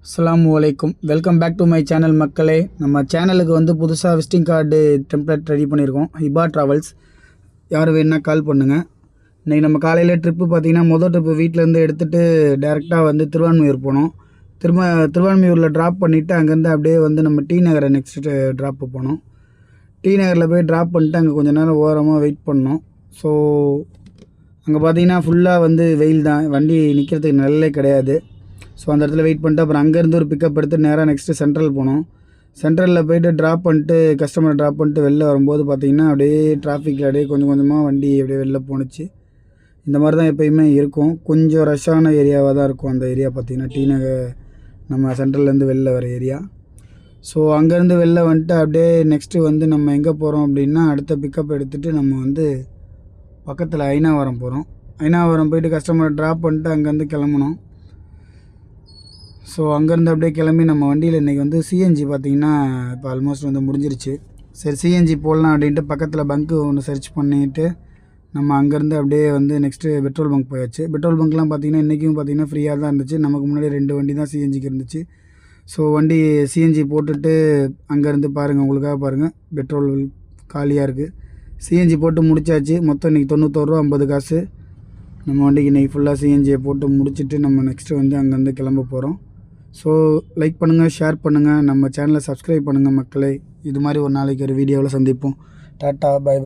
அஸ்ஸலாமு அலைக்கும். Welcome back to my channel மக்களே. நம்ம சேனலுக்கு வந்து புதுசாக விசிட்டிங் கார்டு டெம்ப்ளேட் ரெடி பண்ணியிருக்கோம். ஹிபா ட்ராவல்ஸ். யார் வேணுன்னா கால் பண்ணுங்கள். இன்றைக்கி நம்ம காலையில் ட்ரிப்பு பார்த்திங்கன்னா மொதல் ட்ரிப்பு வீட்டிலேருந்து எடுத்துகிட்டு டேரெக்டாக வந்து திருவான்மியூர் போனோம். திருவான்மியூரில் ட்ராப் பண்ணிவிட்டு அங்கேருந்து அப்படியே வந்து நம்ம டி நகரை நெக்ஸ்ட்டு ட்ராப்பு போனோம். டி நகரில் போய் ட்ராப் பண்ணிட்டு அங்கே கொஞ்சம் நேரம் ஓரமாக வெயிட் பண்ணோம். ஸோ அங்கே பார்த்திங்கன்னா ஃபுல்லாக வந்து வெயில் தான், வண்டி நிற்கிறதுக்கு நல்லே கிடையாது. ஸோ அந்த இடத்துல வெயிட் பண்ணிட்டு அப்புறம் அங்கேருந்து ஒரு பிக்கப் எடுத்து நேராக நெக்ஸ்ட்டு சென்ட்ரல் போனோம். சென்ட்ரலில் போய்ட்டு ட்ராப் பண்ணிட்டு கஸ்டமரை ட்ராப் பண்ணிட்டு வெளில வரும்போது பார்த்திங்கன்னா அப்படியே டிராஃபிக்கில் அப்படியே கொஞ்சம் கொஞ்சமாக வண்டி அப்படியே வெளில போணுச்சு. இந்த மாதிரி தான் எப்போயுமே இருக்கும். கொஞ்சம் ரஷ்ஷான ஏரியாவாக தான் இருக்கும் அந்த ஏரியா பார்த்திங்கன்னா, டி நகர் நம்ம சென்ட்ரல்லேருந்து வெளில வர ஏரியா. ஸோ அங்கேருந்து வெளில வந்துட்டு அப்படியே நெக்ஸ்ட்டு வந்து நம்ம எங்கே போகிறோம் அப்படின்னா, அடுத்த பிக்கப் எடுத்துகிட்டு நம்ம வந்து பக்கத்தில் ஐனாவரம் போகிறோம். ஐனாவரம் போய்ட்டு கஸ்டமரை ட்ராப் பண்ணிட்டு அங்கேருந்து கிளம்புனோம். ஸோ அங்கேருந்து அப்படியே கிளம்பி நம்ம வண்டியில் இன்றைக்கி வந்து சிஎன்ஜி பார்த்திங்கன்னா இப்போ ஆல்மோஸ்ட் வந்து முடிஞ்சிருச்சு. சரி சிஎன்ஜி போடலாம் அப்படின்ட்டு பக்கத்தில் பங்க்கு ஒன்று சர்ச் பண்ணிவிட்டு நம்ம அங்கேருந்து அப்படியே வந்து நெக்ஸ்ட்டு பெட்ரோல் பங்க் போயாச்சு. பெட்ரோல் பங்க்லாம் பார்த்திங்கன்னா இன்றைக்கும் பார்த்திங்கன்னா ஃப்ரீயாக தான் இருந்துச்சு. நமக்கு முன்னாடி 2 வண்டி தான் சிஎன்ஜிக்கு இருந்துச்சு. ஸோ வண்டி சிஎன்ஜி போட்டுட்டு அங்கேருந்து பாருங்கள், உங்களுக்காக பாருங்கள், பெட்ரோல் காலியாக இருக்குது. சிஎன்ஜி போட்டு முடிச்சாச்சு. மொத்தம் இன்றைக்கி 91 ரூபா 50 காசு. நம்ம வண்டிக்கு இன்றைக்கி ஃபுல்லாக சிஎன்ஜியை போட்டு முடிச்சுட்டு நம்ம நெக்ஸ்ட்டு வந்து அங்கேருந்து கிளம்ப போகிறோம். ஸோ லைக் பண்ணுங்கள், ஷேர் பண்ணுங்கள், நம்ம சேனலை சப்ஸ்கிரைப் பண்ணுங்கள் மக்களே. இது மாதிரி ஒரு நாளைக்கு ஒரு வீடியோவில் சந்திப்போம். Tata, by.